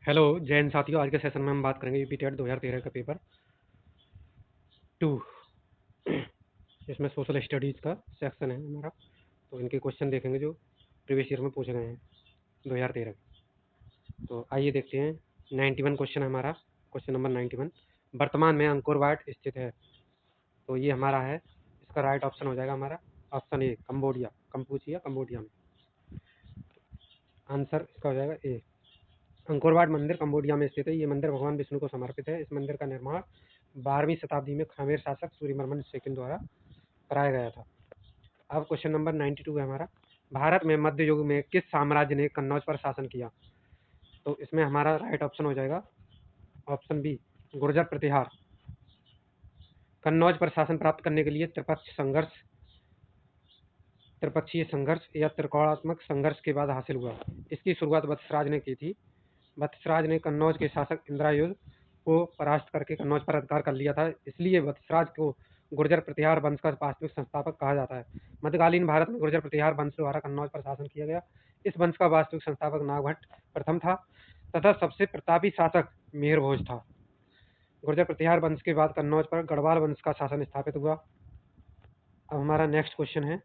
Hello Jain साथियों, आज के सेशन में हम बात करेंगे यूपी टेट 2013 का पेपर 2। इसमें सोशल स्टडीज़ का सेक्शन है हमारा। तो इनके क्वेश्चन देखेंगे जो प्रीवियस ईयर में पूछे गए हैं 2013 के। तो आइए देखते हैं। 91 क्वेश्चन है हमारा। क्वेश्चन नंबर 91, वर्तमान में अंकोर वाट स्थित है। तो ये हमारा है, इसका राइट ऑप्शन हो जाएगा हमारा option A, Cambodia, Kampuchea Cambodia में। आंसर इसका हो जाएगा ए। अंकोर वाट मंदिर कंबोडिया में स्थित है। ये मंदिर भगवान विष्णु को समर्पित है। इस मंदिर का निर्माण 12वीं शताब्दी में खमेर शासक सूर्यवर्मन सेकंड द्वारा कराया गया था। अब क्वेश्चन नंबर 92 है हमारा। भारत में मध्य युग में किस साम्राज्य ने कन्नौज पर शासन किया? तो इसमें हमारा राइट ऑप्शन हो जाएगा ऑप्शन बी, गुर्जर प्रतिहार। कन्नौज पर शासन प्राप्त करने के लिए त्रिपक्षीय संघर्ष या त्रिकोणात्मक संघर्ष के बाद हासिल हुआ। इसकी शुरुआत वत्सराज ने की थी। वत्सराज ने कन्नौज के शासक इंद्रायुध को परास्त करके कन्नौज पर अधिकार कर लिया था। इसलिए वत्सराज को गुर्जर प्रतिहार वंश का वास्तविक संस्थापक कहा जाता है। मध्यकालीन भारत में गुर्जर प्रतिहार वंश द्वारा कन्नौज पर शासन किया गया। इस वंश का वास्तविक संस्थापक नागभट्ट प्रथम था तथा सबसे प्रतापी शासक मेहर भोज था। गुर्जर प्रतिहार वंश के बाद कन्नौज पर गढ़वाल वंश का शासन स्थापित हुआ। अब हमारा नेक्स्ट क्वेश्चन है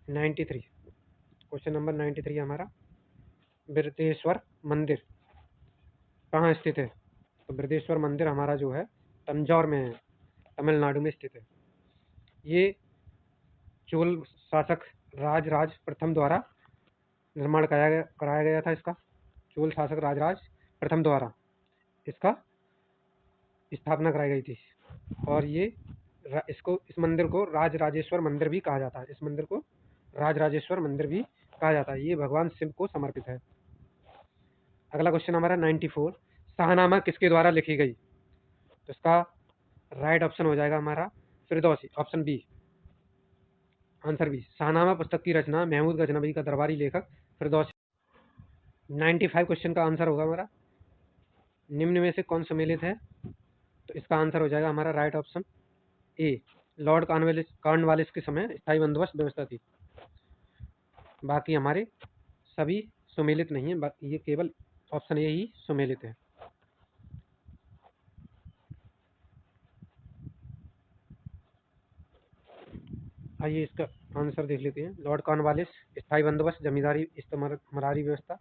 93। क्वेश्चन नंबर 93 हमारा, बृहदेश्वर मंदिर कहाँ स्थित है? तो बृहदेश्वर मंदिर हमारा जो है तंजौर में है, तमिलनाडु में स्थित है। ये चोल शासक राजराज प्रथम द्वारा निर्माण कराया गया था। इसका चोल शासक राजराज प्रथम द्वारा इसका स्थापना कराई गई थी। और ये इस मंदिर को राजराजेश्वर मंदिर भी कहा जाता है। इस मंदिर को राजराजेश्वर मंदिर भी कहा जाता है। ये भगवान शिव को समर्पित है। अगला क्वेश्चन हमारा 94, शाहनामा किसके द्वारा लिखी गई? तो इसका राइट ऑप्शन हो जाएगा हमारा Firdausi, option B, answer B. Shahnameh पुस्तक की रचना महमूद गजनबी का दरबारी लेखक फिरदौसी। 95 क्वेश्चन का आंसर होगा हमारा, निम्न में से कौन सम्मिलित है? तो इसका आंसर हो जाएगा हमारा right option A, Lord Cornwallis के समय स्थायी बंदोबस्त व्यवस्था थी। बाकी हमारे सभी सुमेलित नहीं है, ये केवल ऑप्शन ए ही सुमेलित है। आइए इसका आंसर देख लेते हैं। लॉर्ड कॉर्नवालिस स्थायी बंदोबस्त, जमींदारी इस्तेमारी व्यवस्था।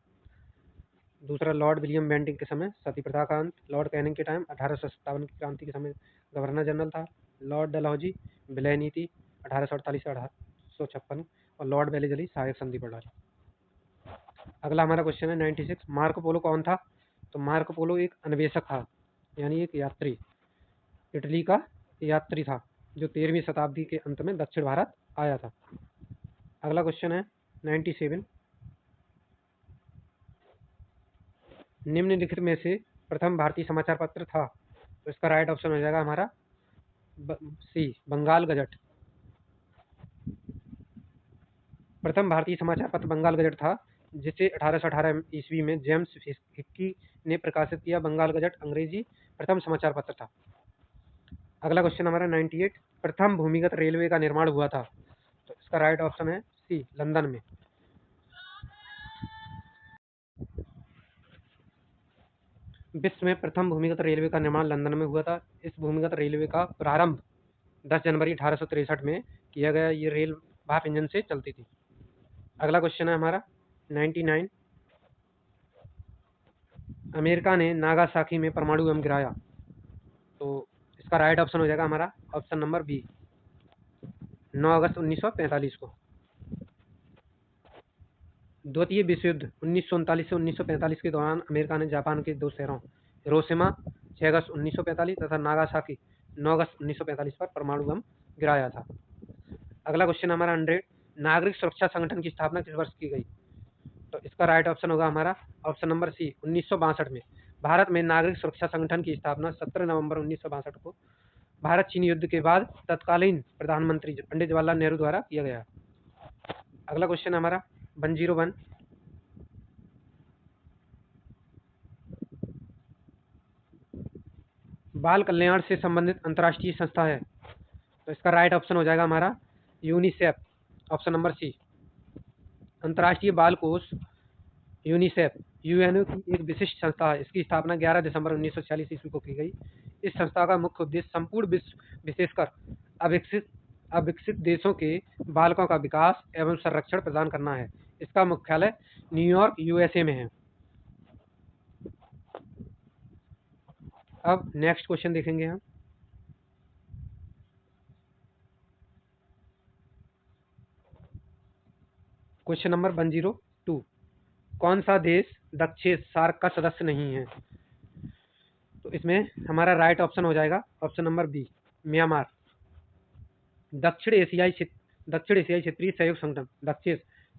दूसरा लॉर्ड विलियम बेंटिंग के समय सती प्रथा का अंत। लॉर्ड कैनिंग के टाइम 1857 की क्रांति के समय गवर्नर जनरल था। लॉर्ड डलहौजी विलय नीति 1848 से 1856 और लॉर्ड वेलेजली सहायक संधि प्रणाली। अगला हमारा क्वेश्चन है 96, मार्को पोलो कौन था? तो मार्को पोलो एक अन्वेषक था, यानी एक यात्री, इटली का यात्री था जो 13वीं शताब्दी के अंत में दक्षिण भारत आया था। अगला क्वेश्चन है 97, निम्नलिखित में से प्रथम भारतीय समाचार पत्र था? तो इसका राइट ऑप्शन हो जाएगा हमारा सी, बंगाल गजट। प्रथम भारतीय समाचार पत्र बंगाल गजट था, जिसे 1818 ईस्वी में जेम्स हिक्की ने प्रकाशित किया। बंगाल गजट अंग्रेजी प्रथम समाचार पत्र था। अगला क्वेश्चन हमारा 98, प्रथम भूमिगत रेलवे का निर्माण हुआ था? तो इसका राइट ऑप्शन है सी, लंदन में। विश्व में प्रथम भूमिगत रेलवे का निर्माण लंदन में हुआ था। इस भूमिगत रेलवे का प्रारंभ 10 जनवरी 1863 में किया गया। ये रेल भाप इंजन से चलती थी। अगला क्वेश्चन है हमारा 99, अमेरिका ने नागासाकी में परमाणु बम गिराया। तो इसका राइट ऑप्शन हो जाएगा हमारा ऑप्शन नंबर बी, 9 अगस्त 1945 को। द्वितीय विश्व युद्ध 1939 से 1945 के दौरान अमेरिका ने जापान के दो शहरों हिरोशिमा 6 अगस्त 1945 तथा नागासाकी 9 अगस्त 1945 पर परमाणु बम गिराया था। अगला क्वेश्चन हमारा 100, नागरिक सुरक्षा संगठन की स्थापना किस वर्ष की गई? तो इसका राइट ऑप्शन होगा हमारा ऑप्शन नंबर सी, 1962 में। भारत में नागरिक सुरक्षा संगठन की स्थापना 17 नवंबर 1962 को भारत चीन युद्ध के बाद तत्कालीन प्रधानमंत्री पंडित जवाहरलाल नेहरू द्वारा किया गया। अगला क्वेश्चन हमारा 101, बाल कल्याण से संबंधित अंतर्राष्ट्रीय संस्था है? तो इसका राइट ऑप्शन हो जाएगा हमारा यूनिसेफ, ऑप्शन नंबर सी। अंतर्राष्ट्रीय बाल कोष यूनिसेफ यूएनओ की एक विशिष्ट संस्था है। इसकी स्थापना 11 दिसंबर 1946 ईस्वी को की गई। इस संस्था का मुख्य उद्देश्य संपूर्ण विश्व, विशेषकर अविकसित अविकसित देशों के बालकों का विकास एवं संरक्षण प्रदान करना है। इसका मुख्यालय न्यूयॉर्क, यूएसए में है। अब नेक्स्ट क्वेश्चन देखेंगे हम। क्वेश्चन नंबर 102, कौन सा देश दक्षिण सार्क का सदस्य नहीं है? तो इसमें हमारा राइट ऑप्शन हो जाएगा ऑप्शन नंबर बी, म्यांमार। दक्षिण एशियाई क्षेत्रीय सहयोग संगठन दक्षिण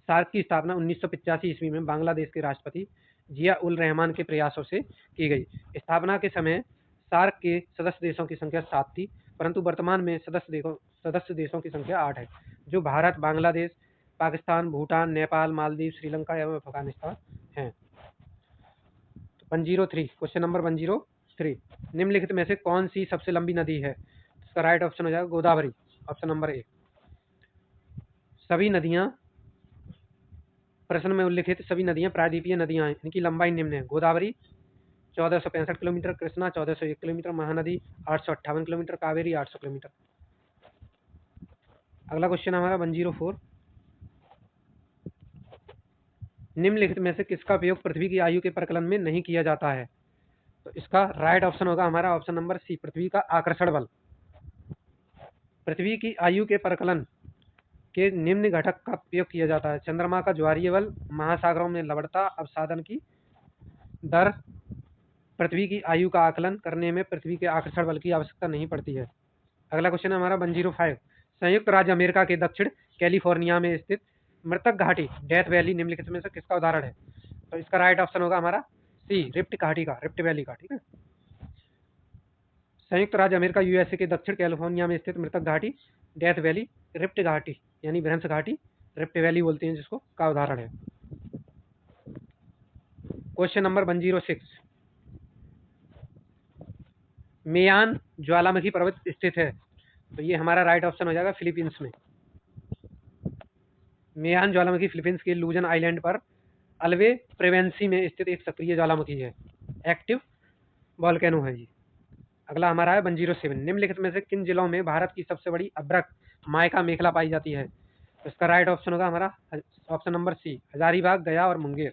सार्क की स्थापना 1985 ईस्वी में बांग्लादेश के राष्ट्रपति जिया उल रहमान के प्रयासों से की गई। स्थापना के समय सार्क के सदस्य देशों की संख्या 7 थी, परंतु वर्तमान में सदस्य देशों की संख्या 8 है, जो भारत, बांग्लादेश, पाकिस्तान, भूटान, नेपाल, मालदीव, श्रीलंका एवं अफगानिस्तान हैं। 103, क्वेश्चन नंबर 103, निम्नलिखित में से कौन सी सबसे लंबी नदी है? इसका राइट ऑप्शन हो जाएगा गोदावरी, ऑप्शन नंबर ए। सभी नदियां, प्रश्न में उल्लिखित सभी नदियां प्रायद्वीपीय नदियां हैं। इनकी लंबाई निम्न है: Godavari 1465 kilometre, Krishna 1401 kilometre, Mahanadi 858 kilometre, Kaveri 800 kilometre. अगला क्वेश्चन हमारा 104, निम्नलिखित में से किसका उपयोग पृथ्वी की आयु के प्रकलन में नहीं किया जाता है? तो इसका राइट ऑप्शन होगा हमारा ऑप्शन नंबर सी, पृथ्वी का आकर्षण बल। पृथ्वी की आयु के प्रकलन के निम्न घटक का उपयोग किया जाता है: चंद्रमा का ज्वारीय बल, महासागरों में लवणता अवसादन की दर। पृथ्वी की आयु का आकलन करने में पृथ्वी के आकर्षण बल की आवश्यकता नहीं पड़ती है। अगला क्वेश्चन है हमारा 105, संयुक्त राज्य अमेरिका के दक्षिण कैलिफोर्निया में स्थित मृतक घाटी डेथ वैली निम्नलिखित में से किसका उदाहरण है? तो इसका राइट ऑप्शन होगा हमारा सी, रिफ्ट घाटी का, रिफ्ट वैली का। ठीक है, संयुक्त राज्य अमेरिका यूएसए के दक्षिण कैलिफोर्निया में स्थित मृतक घाटी डेथ वैली, रिफ्ट घाटी यानी भ्रंश घाटी, रिफ्ट वैली बोलते हैं जिसको, का उदाहरण है। क्वेश्चन नंबर 106, मेयान ज्वालामुखी पर्वत स्थित है? तो ये हमारा राइट ऑप्शन हो जाएगा फिलीपींस में। मेयान ज्वालामुखी फिलीपींस के लूजन आइलैंड पर अल्वे प्रेवेंसी में स्थित एक सक्रिय ज्वालामुखी है, एक्टिव वॉल्केनो है जी। अगला हमारा है 107, निम्नलिखित में से किन जिलों में भारत की सबसे बड़ी अभ्रक माइका मेखला पाई जाती है? तो इसका राइट ऑप्शन होगा हमारा ऑप्शन नंबर सी, हजारीबाग, गया और मुंगेर।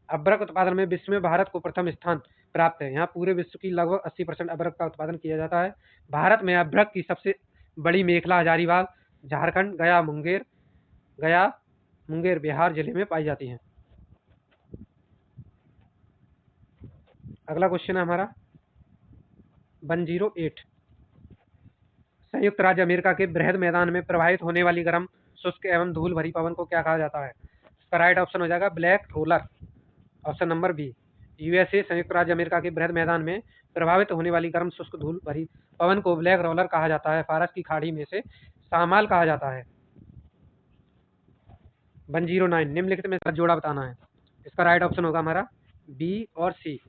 अभ्रक उत्पादन में विश्व में भारत को प्रथम स्थान प्राप्त है। यहाँ पूरे विश्व की लगभग 80% अभ्रक का उत्पादन किया जाता है। भारत में अभ्रक की सबसे बड़ी मेखला हजारीबाग, झारखंड, गया मुंगेर बिहार जिले में पाई जाती है। अगला क्वेश्चन है हमारा 108, संयुक्त राज्य अमेरिका के बृहद मैदान में प्रवाहित होने वाली गर्म, शुष्क एवं धूल भरी पवन को क्या कहा जाता है? इसका राइट ऑप्शन हो जाएगा black roller, option number B. USA संयुक्त राज्य अमेरिका के बृहद मैदान में प्रभावित होने वाली गर्म, शुष्क, धूल भरी पवन को ब्लैक रोलर कहा जाता है। फारस की खाड़ी में से शामाल कहा जाता है। 109, निम्नलिखित में इसका जोड़ा बताना है। इसका राइट ऑप्शन होगा हमारा बी और C,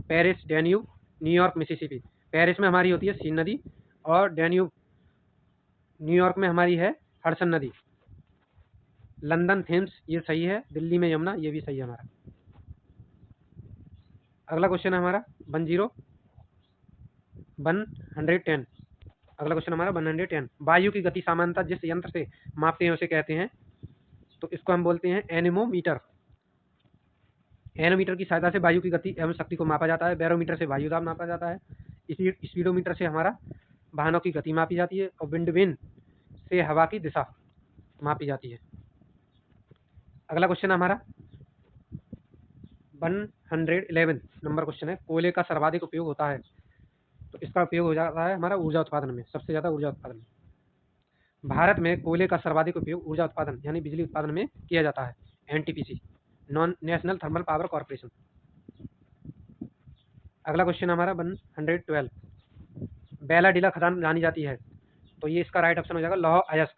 Paris, Danube, New York, Mississippi. Paris में हमारी होती है सीन नदी और डैन्यूब, न्यूयॉर्क में हमारी है हडसन नदी। लंदन थेम्स, ये सही है। दिल्ली में यमुना, ये भी सही है हमारा। अगला क्वेश्चन है हमारा 110, अगला क्वेश्चन हमारा 110, वायु की गति सामान्यतः जिस यंत्र से मापते हैं उसे कहते हैं? तो इसको हम बोलते हैं एनेमोमीटर। एनोमीटर की सहायता से वायु की गति एवं शक्ति को मापा जाता है। बैरोमीटर से वायु दाब मापा जाता है। इसी स्पीडोमीटर से हमारा वाहनों की गति मापी जाती है और विंडवेन से हवा की दिशा मापी जाती है। अगला क्वेश्चन हमारा 111 नंबर क्वेश्चन है, कोयले का सर्वाधिक उपयोग होता है? तो इसका उपयोग हो जाता है हमारा ऊर्जा उत्पादन में, सबसे ज़्यादा ऊर्जा उत्पादन में। भारत में कोयले का सर्वाधिक उपयोग ऊर्जा उत्पादन यानी बिजली उत्पादन में किया जाता है, NTPC, non national thermal power corporation. अगला क्वेश्चन हमारा 112, बेलाडीला खदान जानी जाती है? तो ये इसका राइट ऑप्शन हो जाएगा लौह अयस्क,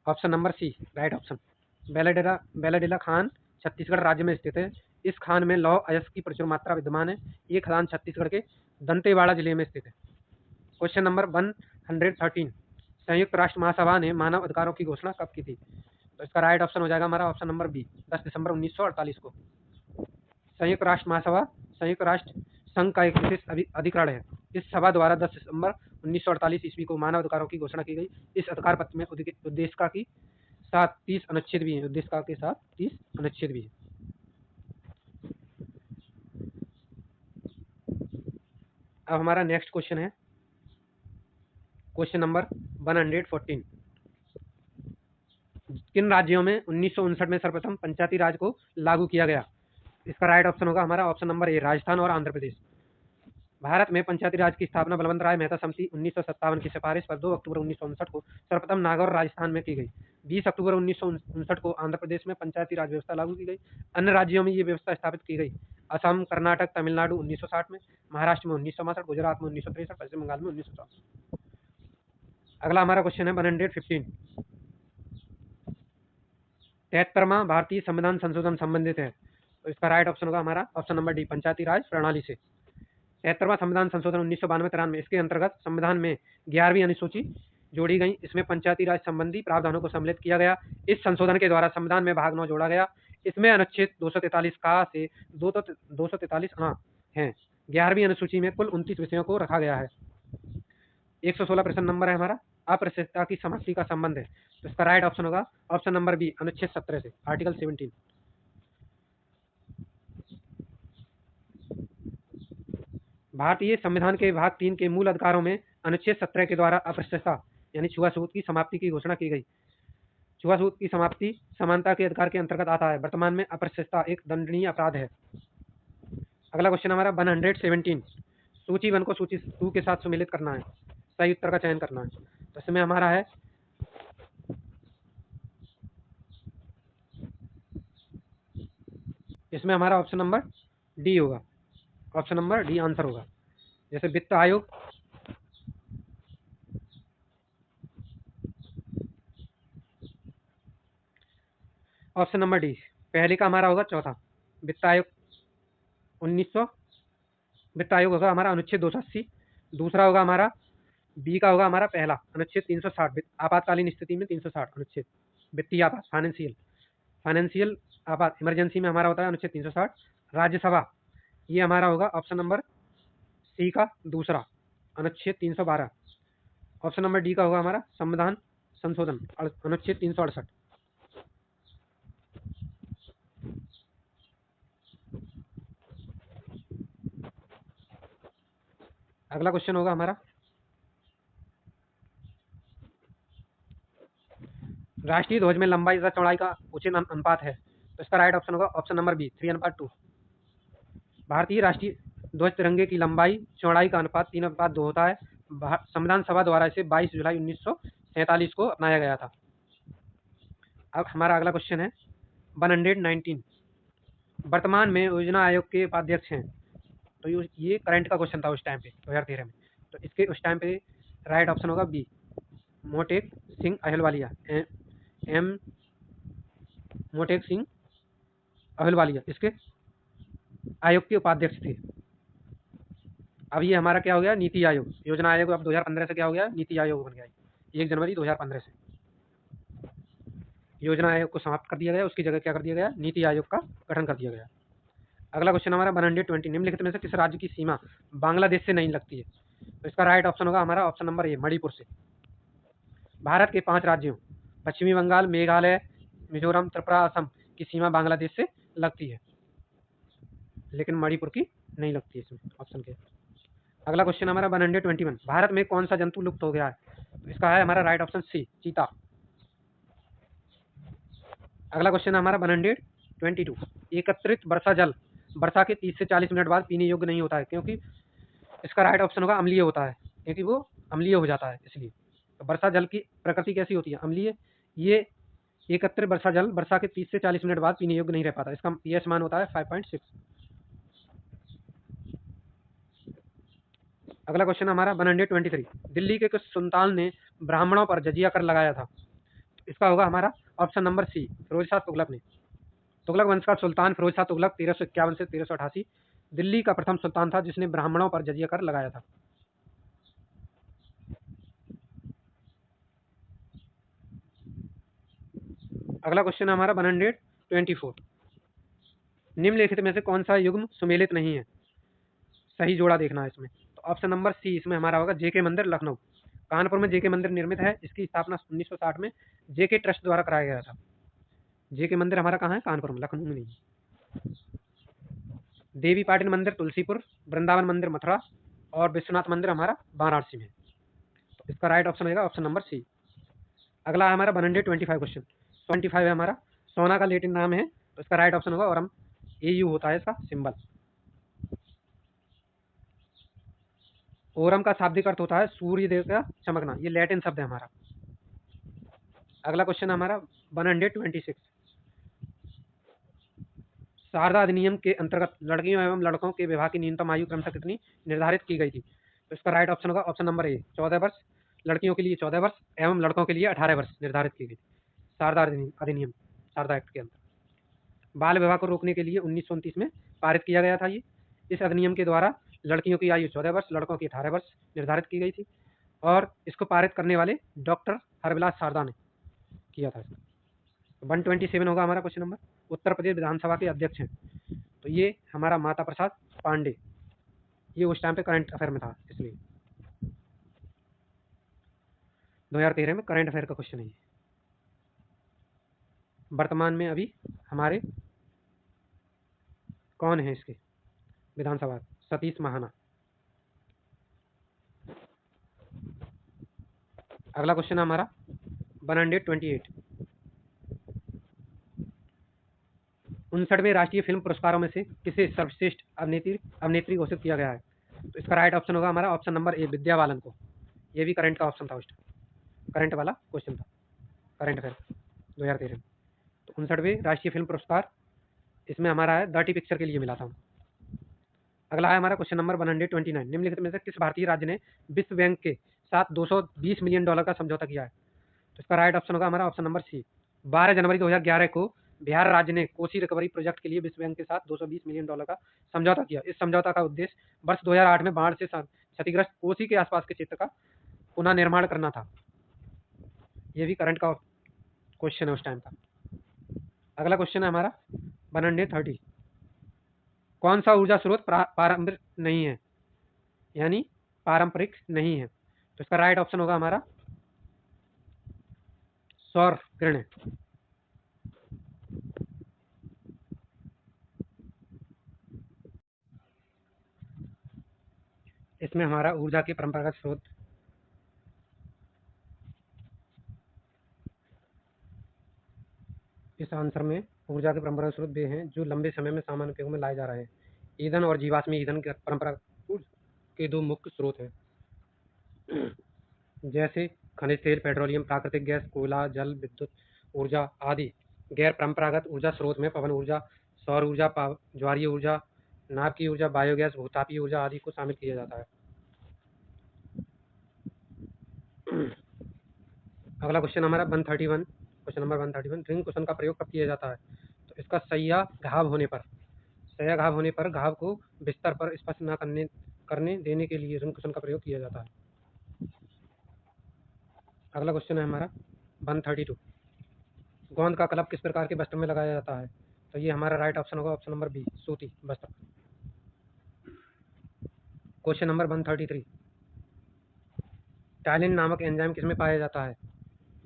option number C, right option. Bailadila खान छत्तीसगढ़ राज्य में स्थित है। इस खान में लौह अयस्क की प्रचुर मात्रा विद्यमान है। ये खदान छत्तीसगढ़ के दंतेवाड़ा जिले में स्थित है। क्वेश्चन नंबर 113, संयुक्त राष्ट्र महासभा ने मानव अधिकारों की घोषणा कब की थी? तो इसका राइट ऑप्शन हो जाएगा हमारा ऑप्शन नंबर बी, 10 दिसंबर 1948 को। संयुक्त राष्ट्र महासभा संयुक्त राष्ट्र संघ का एक विशेष अधिकरण है। इस सभा द्वारा 10 दिसंबर 1948 ईस्वी को मानव अधिकारों की घोषणा की गई। इस अधिकार पत्र में उद्देशिका के साथ 30 अनुच्छेद भी हैं। उद्देशिका के साथ 30 अनुच्छेद भी हैं। अब हमारा नेक्स्ट क्वेश्चन है क्वेश्चन नंबर 114। किन राज्यों में 1959 में सर्वप्रथम पंचायती राज को लागू किया गया? इसका राइट ऑप्शन होगा हमारा ऑप्शन नंबर ए, राजस्थान और आंध्र प्रदेश। भारत में पंचायती राज की स्थापना बलवंत राय मेहता समिति 1957 की सिफारिश पर 2 अक्टूबर 1959 को सर्वप्रथम नागौर राजस्थान में की गई। 20 अक्टूबर 1959 को आंध्र प्रदेश में पंचायती राज व्यवस्था लागू की गई। अन्य राज्यों में ये व्यवस्था स्थापित की गई। असम, कर्नाटक, तमिलनाडु 1960 में, महाराष्ट्र में 1962, गुजरात में 1963, पश्चिम बंगाल में 1964। अगला हमारा क्वेश्चन है 115। 73वां भारतीय संविधान संशोधन संबंधित है। तो इसका राइट ऑप्शन होगा हमारा ऑप्शन नंबर डी, पंचायती राज प्रणाली से। 73वां संविधान संशोधन 1992-93 इसके अंतर्गत संविधान में 11वीं अनुसूची जोड़ी गई। इसमें पंचायती राज संबंधी प्रावधानों को सम्मिलित किया गया। इस संशोधन के द्वारा संविधान में भाग 9 जोड़ा गया। इसमें अनुच्छेद 243 का से 243 हैं। 11वीं अनुसूची में कुल 29 विषयों को रखा गया है। 116 प्रश्न नंबर है हमारा। अप्रतिष्ठता की समाप्ति का संबंध है। तो इसका राइट ऑप्शन होगा ऑप्शन नंबर बी, अनुच्छेद 17 से, आर्टिकल 17। भारतीय संविधान के भाग 3 के मूल अधिकारों में अनुच्छेद 17 के द्वारा अप्रतिष्ठता यानी छुआछूत की समाप्ति की घोषणा की गई। छुआछूत की समाप्ति समानता के अधिकार के अंतर्गत आता है। वर्तमान में अप्रतिष्ठता एक दंडनीय अपराध है। अगला क्वेश्चन हमारा 117। सूची 1 को सूची 2 के साथ सम्मिलित करना है, सही उत्तर का चयन करना है। तो इसमें हमारा है इसमें हमारा ऑप्शन नंबर डी होगा, ऑप्शन नंबर डी आंसर होगा। जैसे वित्त आयोग, ऑप्शन नंबर डी पहले का हमारा होगा चौथा, वित्त आयोग 1900, वित्त आयोग होगा हमारा अनुच्छेद 280। दूसरा होगा हमारा बी का होगा हमारा पहला अनुच्छेद 360, आपातकालीन स्थिति में 360 अनुच्छेद, वित्तीय आपात, फाइनेंशियल आपात, इमरजेंसी में हमारा होता है अनुच्छेद 360। राज्यसभा ये हमारा होगा ऑप्शन नंबर सी का दूसरा अनुच्छेद 312। ऑप्शन नंबर डी का होगा हमारा संविधान संशोधन अनुच्छेद 368। अगला क्वेश्चन होगा हमारा राष्ट्रीय ध्वज में लंबाई तथा चौड़ाई का उचित अनुपात है। तो इसका राइट ऑप्शन होगा ऑप्शन नंबर बी, 3:2। भारतीय राष्ट्रीय ध्वज तिरंगे की लंबाई चौड़ाई का अनुपात 3:2 होता है। संविधान सभा द्वारा इसे 22 जुलाई 1947 को अपनाया गया था। अब हमारा अगला क्वेश्चन है 119। वर्तमान में योजना आयोग के उपाध्यक्ष हैं। तो ये करंट का क्वेश्चन था उस टाइम पे 2013 में। तो इसके उस टाइम पे राइट ऑप्शन होगा बी, मोटेक सिंह अहलुवालिया, एम मोटेक सिंह अहलुवालिया इसके आयोग के उपाध्यक्ष थे। अब ये हमारा क्या हो गया, नीति आयोग। योजना आयोग अब 2015 से क्या हो गया, नीति आयोग बन गया। 1 जनवरी 2015 से योजना आयोग को समाप्त कर दिया गया, उसकी जगह क्या कर दिया गया, नीति आयोग का गठन कर दिया गया। अगला क्वेश्चन हमारा 120। निम्नलिखित में से किस राज्य की सीमा बांग्लादेश से नहीं लगती है? तो इसका राइट ऑप्शन होगा हमारा ऑप्शन नंबर ए, मणिपुर से। भारत के 5 राज्यों पश्चिमी बंगाल, मेघालय, मिजोरम, त्रिपुरा, असम की सीमा बांग्लादेश से लगती है, लेकिन मणिपुर की नहीं लगती है इसमें ऑप्शन के। अगला क्वेश्चन हमारा 121। भारत में कौन सा जंतु लुप्त हो गया है? तो इसका है हमारा राइट ऑप्शन सी, चीता। अगला क्वेश्चन हमारा 122। एकत्रित वर्षा जल वर्षा के 30 से 40 मिनट बाद पीने योग्य नहीं होता है, क्योंकि इसका राइट ऑप्शन होगा अम्लीय होता है, क्योंकि वो अम्लीय हो जाता है इसलिए। तो वर्षा जल की प्रकृति कैसी होती है, अम्लीय। ये एकत्रित वर्षा जल वर्षा के 30 से 40 मिनट बाद पीने योग्य नहीं रह पाता। इसका पीएच मान होता है 5.6। अगला क्वेश्चन हमारा 123। दिल्ली के कुछ सुल्तान ने ब्राह्मणों पर जजिया कर लगाया था। इसका होगा हमारा option number C, Firoz Shah Tughlaq ने। तुगलक वंश का सुल्तान फिरोज शाह तुगलक 1351 से 1388 दिल्ली का प्रथम सुल्तान था जिसने ब्राह्मणों पर जजिया कर लगाया था। अगला क्वेश्चन है हमारा 124। निम्नलिखित में से कौन सा युग्म सुमेलित नहीं है? सही जोड़ा देखना है इसमें। तो ऑप्शन नंबर सी इसमें हमारा होगा जेके मंदिर लखनऊ। कानपुर में जेके मंदिर निर्मित है। इसकी स्थापना 1960 में जेके ट्रस्ट द्वारा कराया गया था। जेके मंदिर हमारा कहाँ है? कानपुर में, लखनऊ में नहीं। देवी पाटन मंदिर तुलसीपुर, वृंदावन मंदिर मथुरा और विश्वनाथ मंदिर हमारा वाराणसी में। तो इसका राइट ऑप्शन होगा ऑप्शन नंबर सी। अगला है हमारा 125 क्वेश्चन। 25 है हमारा सोना का लेटिन नाम है, तो इसका राइट ऑप्शन होगा ओरम। AU होता है इसका सिंबल। ओरम का शाब्दिक अर्थ होता है सूर्य देव का चमकना। ये लैटिन शब्द है हमारा। अगला क्वेश्चन हमारा 126। शारदा अधिनियम के अंतर्गत लड़कियों एवं लड़कों के विवाह की न्यूनतम आयु क्रमशः कितनी निर्धारित की गई थी? तो इसका राइट ऑप्शन होगा ऑप्शन नंबर ए 14 वर्ष। लड़कियों के लिए 14 वर्ष एवं लड़कों के लिए 18 वर्ष निर्धारित की गई थी शारदा अधिनियम, शारदा एक्ट के अंतर्गत। बाल विवाह को रोकने के लिए 1929 में पारित किया गया था ये। इस अधिनियम के द्वारा लड़कियों की आयु 14 वर्ष, लड़कों की 18 वर्ष निर्धारित की गई थी और इसको पारित करने वाले डॉक्टर हरविलास शारदा ने किया था। 127 होगा हमारा क्वेश्चन नंबर। उत्तर प्रदेश विधानसभा के अध्यक्ष हैं, तो ये हमारा माता प्रसाद पांडे। ये उस टाइम पे करंट अफेयर में था, इसलिए 2013 में करंट अफेयर का क्वेश्चन है ये। वर्तमान में अभी हमारे कौन है इसके विधानसभा? सतीश महाना। अगला क्वेश्चन है हमारा 128। 59वें राष्ट्रीय फिल्म पुरस्कारों में से किसे सर्वश्रेष्ठ अभिनेत्री घोषित किया गया है? तो इसका राइट ऑप्शन होगा हमारा option number A Vidya Balan को। ये भी करंट का ऑप्शन था, उस करंट वाला क्वेश्चन था, करंट अफेयर 2013 में। तो 59वें राष्ट्रीय फिल्म पुरस्कार इसमें हमारा है डर्टी पिक्चर के लिए मिला था। अगला है हमारा क्वेश्चन नंबर 129। निम्नलिखित में से किस भारतीय राज्य ने विश्व बैंक के साथ $220 मिलियन का समझौता किया है? तो इसका राइट ऑप्शन होगा हमारा ऑप्शन नंबर सी। 12 जनवरी 2011 को बिहार राज्य ने कोसी रिकवरी प्रोजेक्ट के लिए विश्व बैंक के साथ $220 मिलियन का समझौता किया। इस समझौता का उद्देश्य वर्ष 2008 में बाढ़ से क्षतिग्रस्त कोसी के आसपास के क्षेत्र का पुनः निर्माण करना था। ये भी करंट का क्वेश्चन है उस टाइम का। अगला क्वेश्चन है हमारा 130। कौन सा ऊर्जा स्रोत पारंपरिक नहीं है, यानी पारंपरिक नहीं है? तो इसका राइट ऑप्शन होगा हमारा सौर किरणें। इसमें हमारा ऊर्जा के परंपरागत स्रोत इस आंसर में ऊर्जा के परंपरागत स्रोत वे हैं जो लंबे समय में सामान्य उपयोग में लाए जा रहे हैं। ईंधन और जीवाश्मी ईंधन के परंपरागत के दो मुख्य स्रोत हैं, जैसे खनिज तेल, पेट्रोलियम, प्राकृतिक गैस, कोयला, जल विद्युत ऊर्जा आदि। गैर परंपरागत ऊर्जा स्रोत में पवन ऊर्जा, सौर ऊर्जा, ज्वारीय ऊर्जा, नाभ की ऊर्जा, बायोगैस, भूतापीय ऊर्जा आदि को शामिल किया जाता है। अगला क्वेश्चन हमारा 131। Question number 131। रिंग कुशन का प्रयोग कब किया जाता है? तो इसका सैया घाव होने पर घाव को बिस्तर पर स्पर्श न करने देने के लिए रिंग कुशन का प्रयोग किया जाता है। अगला क्वेश्चन है हमारा 132। गोंद का कलप किस प्रकार के वस्त्र में लगाया जाता है? तो ये हमारा राइट ऑप्शन होगा ऑप्शन नंबर बी सूती वस्त्र। Question number 133। टैलिन नामक एंजाइम किसमें पाया जाता है?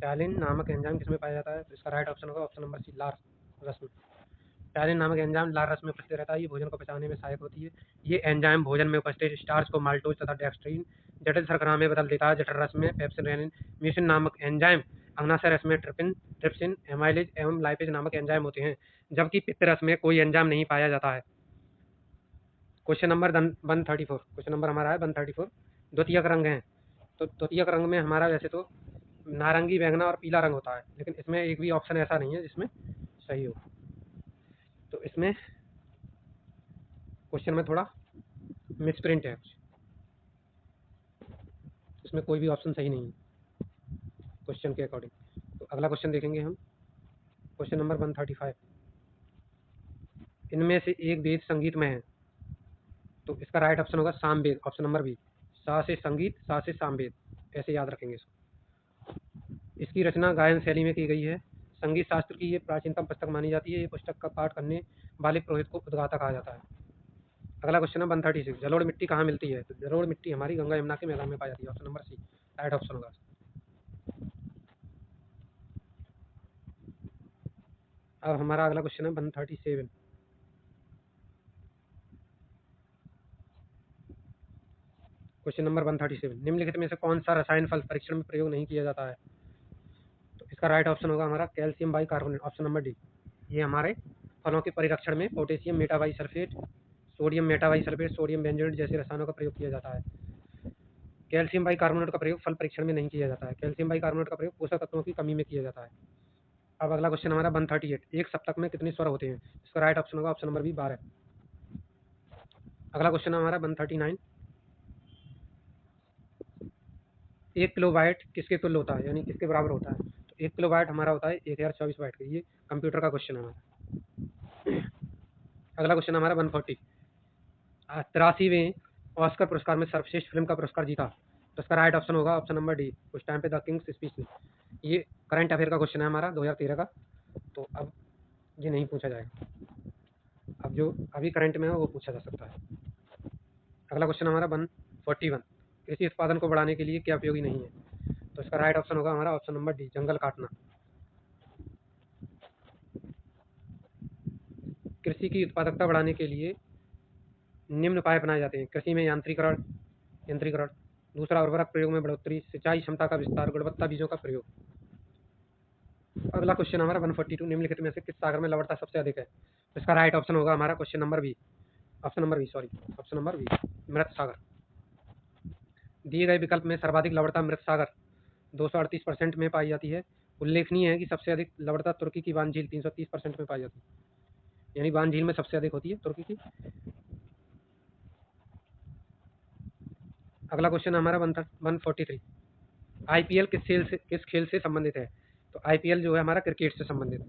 टैलिन नामक एंजाइम किसमें पाया जाता है? तो इसका राइट ऑप्शन होगा ऑप्शन नंबर सी लार रस में। टैलिन नामक एंजाइम लार रस में उपस्थित रहता है। ये भोजन को पचाने में सहायक होती है। ये एंजाइम भोजन में उपस्थित स्टार्च को माल्टोज तथा डेक्स्ट्रीन जटिल शर्करा में बदल देता है। जठर रस में पेप्सिन, रेनिन, म्यूसिन नामक एंजाइम, अग्नाशय रस में ट्रिप्सिन, एमाइलेज एवं लाइपेज नामक एंजाइम होते हैं, जबकि पित्त रस में कोई एंजाइम नहीं पाया जाता है। Question number 134। क्वेश्चन नंबर हमारा है 134। द्वितीयक रंग है, तो द्वितीयक रंग में हमारा वैसे तो नारंगी, बैंगना और पीला रंग होता है, लेकिन इसमें एक भी ऑप्शन ऐसा नहीं है जिसमें सही हो। तो इसमें क्वेश्चन में थोड़ा मिसप्रिंट है, इसमें कोई भी ऑप्शन सही नहीं है क्वेश्चन के अकॉर्डिंग। तो अगला क्वेश्चन देखेंगे हम, क्वेश्चन नंबर 135। इनमें से एक वेद संगीत में है, तो इसका राइट ऑप्शन होगा सामवेद, ऑप्शन नंबर बी। सा से संगीत, सा से सामवेद, ऐसे याद रखेंगे इसको। इसकी रचना गायन शैली में की गई है। संगीत शास्त्र की ये प्राचीनतम पुस्तक मानी जाती है। ये पुस्तक का पाठ करने वाले पुरोहित को उद्गाता कहा जाता है। अगला क्वेश्चन है 136, जलोढ़ मिट्टी कहाँ मिलती है? तो जलोढ़ मिट्टी हमारी गंगा यमुना के मैदान में पाई जाती है। Option number C right option होगा। अब हमारा अगला क्वेश्चन है 137। क्वेश्चन नंबर 137, निम्नलिखित में से कौन सा रसायन फल परीक्षण में प्रयोग नहीं किया जाता है? तो इसका राइट ऑप्शन होगा हमारा calcium bicarbonate, option number D. ये हमारे फलों के परिरक्षण में potassium metabisulphite, sodium metabisulphite, sodium benzoate जैसे रसायनों का प्रयोग किया जाता है। कैल्शियम बाइकार्बोनेट का प्रयोग फल परीक्षण में नहीं किया जाता है। कैल्शियम बाइकार्बोनेट का प्रयोग पोषक तत्वों की कमी में किया जाता है। अब अगला क्वेश्चन हमारा 138, एक सप्तक में कितने स्वर होते हैं? इसका राइट ऑप्शन होगा ऑप्शन नंबर बी 12। अगला क्वेश्चन हमारा 139, 1 किलोबाइट किसके तुल्य होता है, यानी किसके बराबर होता है? तो 1 किलोबाइट हमारा होता है 1024 बाइट का। ये कंप्यूटर का क्वेश्चन है हमारा। अगला क्वेश्चन हमारा 140, 83वें ऑस्कर पुरस्कार में सर्वश्रेष्ठ फिल्म का पुरस्कार जीता। तो इसका राइट ऑप्शन होगा ऑप्शन नंबर डी, उस टाइम पे द किंग्स स्पीच में। ये करंट अफेयर का क्वेश्चन है हमारा 2013 का, तो अब ये नहीं पूछा जाएगा। अब जो अभी करंट में है वो पूछा जा सकता है। अगला क्वेश्चन हमारा 141, कृषि उत्पादन को बढ़ाने के लिए क्या उपयोगी नहीं है? तो इसका राइट ऑप्शन होगा हमारा ऑप्शन नंबर डी, जंगल काटना। कृषि की उत्पादकता बढ़ाने के लिए निम्न उपाय अपनाए जाते हैं। कृषि में यंत्रीकरण, दूसरा उर्वरक प्रयोग में बढ़ोतरी, सिंचाई क्षमता का विस्तार, गुणवत्ता बीजों का प्रयोग। अगला क्वेश्चन हमारा 142, निम्नलिखित में से किस सागर में लवणता सबसे अधिक है? तो इसका राइट ऑप्शन होगा हमारा question number B, option number B, मृत सागर। दिए गए विकल्प में सर्वाधिक लवणता मृत सागर 238% में पाई जाती है। उल्लेखनीय है कि सबसे अधिक लवणता तुर्की की बान झील 330% में पाई जाती है, यानी बान झील में सबसे अधिक होती है तुर्की की। अगला क्वेश्चन हमारा 143, आईपीएल किस खेल से संबंधित है? तो आईपीएल जो है हमारा क्रिकेट से संबंधित है।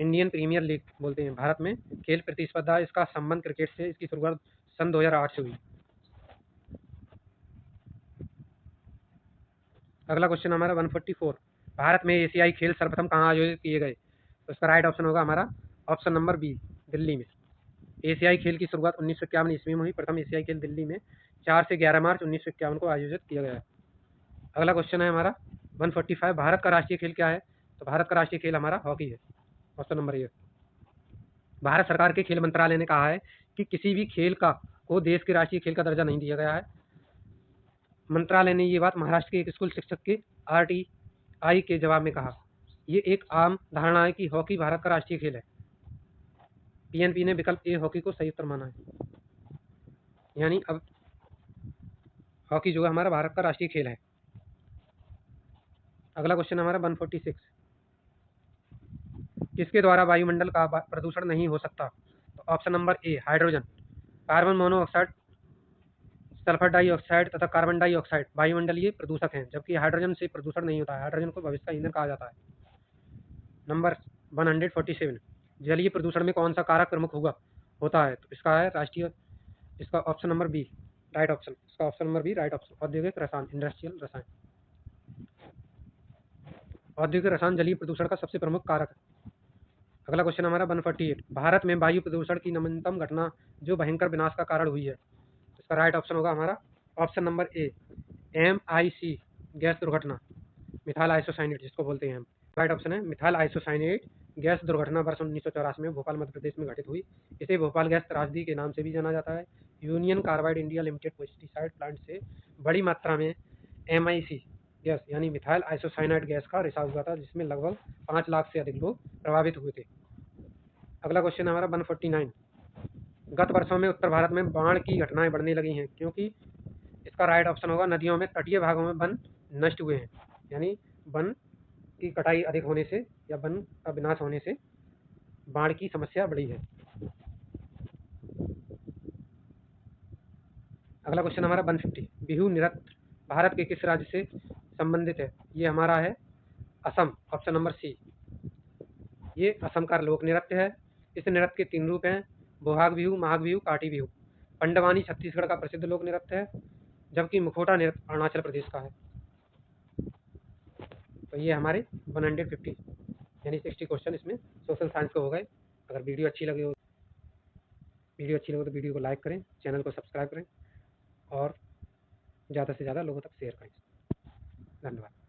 इंडियन प्रीमियर लीग बोलते हैं भारत में खेल प्रतिस्पर्धा, इसका संबंध क्रिकेट से, इसकी शुरुआत सन 2008 से हुई। अगला क्वेश्चन हमारा 144, भारत में एशियाई खेल सर्वप्रथम कहाँ आयोजित किए गए? तो इसका राइट ऑप्शन होगा हमारा ऑप्शन नंबर बी, दिल्ली में। एशियाई खेल की शुरुआत 1951 ईस्वी में हुई। प्रथम एशियाई खेल दिल्ली में 4 से 11 मार्च 1951 को आयोजित किया गया है। अगला क्वेश्चन है हमारा 145, भारत का राष्ट्रीय खेल क्या है? तो भारत का राष्ट्रीय खेल हमारा हॉकी है, ऑप्शन नंबर ए। भारत सरकार के खेल मंत्रालय ने कहा है कि किसी भी खेल को देश के राष्ट्रीय खेल का दर्जा नहीं दिया गया है। मंत्रालय ने ये बात महाराष्ट्र के एक स्कूल शिक्षक के आरटीआई के जवाब में कहा। ये एक आम धारणा है कि हॉकी भारत का राष्ट्रीय खेल है। पीएनपी ने विकल्प ए हॉकी को सही उत्तर माना है, यानी अब हॉकी जो है हमारा भारत का राष्ट्रीय खेल है। अगला क्वेश्चन हमारा 146, किसके द्वारा वायुमंडल का प्रदूषण नहीं हो सकता? तो option number A, hydrogen, carbon monoxide, sulphur dioxide तथा कार्बन डाइऑक्साइड वायुमंडलीय प्रदूषक हैं, जबकि हाइड्रोजन से प्रदूषण नहीं होता है। हाइड्रोजन को भविष्य का ईंधन कहा जाता है। नंबर 147, जलीय प्रदूषण में कौन सा कारक प्रमुख होता है? तो इसका है इसका option number B right option, इसका option number B right option, औद्योगिक रसायन, इंडस्ट्रियल रसायन। औद्योगिक रसायन जलीय प्रदूषण का सबसे प्रमुख कारक है। अगला क्वेश्चन हमारा 148, भारत में वायु प्रदूषण की नवीनतम घटना जो भयंकर विनाश का कारण हुई है। इसका राइट ऑप्शन होगा हमारा option number A, MIC gas दुर्घटना, मिथाइल आइसोसाइनेट जिसको बोलते हैं हम। राइट ऑप्शन है मिथाइल आइसोसाइनेट गैस दुर्घटना वर्ष 1984 में भोपाल मध्य प्रदेश में घटित हुई। इसे भोपाल गैस त्रासदी के नाम से भी जाना जाता है। Union carbide India limited pesticide plant से बड़ी मात्रा में MIC गैस यानी मिथाइल आइसोसाइनेट गैस का रिसाव हुआ था, जिसमें लगभग 5 लाख से अधिक लोग प्रभावित हुए थे। अगला क्वेश्चन हमारा 149, गत वर्षों में उत्तर भारत में बाढ़ की घटनाएं बढ़ने लगी हैं क्योंकि? इसका राइट ऑप्शन होगा नदियों में तटीय भागों में वन नष्ट हुए हैं, यानी वन की कटाई अधिक होने से या वन का विनाश होने से बाढ़ की समस्या बढ़ी है। अगला क्वेश्चन हमारा 150, बिहू नृत्य भारत के किस राज्य से संबंधित है? ये हमारा है असम, ऑप्शन नंबर सी। ये असम का लोक नृत्य है। इस नृत्य के 3 रूप हैं, बोहाग बिहू, माघ बिहू, काटी बिहू। पंडवानी छत्तीसगढ़ का प्रसिद्ध लोक नृत्य है, जबकि मुखोटा नृत्य अरुणाचल प्रदेश का है। तो ये हमारे 150 यानी 60 क्वेश्चन इसमें सोशल साइंस के हो गए। अगर वीडियो अच्छी लगी हो तो वीडियो को लाइक करें, चैनल को सब्सक्राइब करें और ज़्यादा से ज़्यादा लोगों तक शेयर करें। धन्यवाद।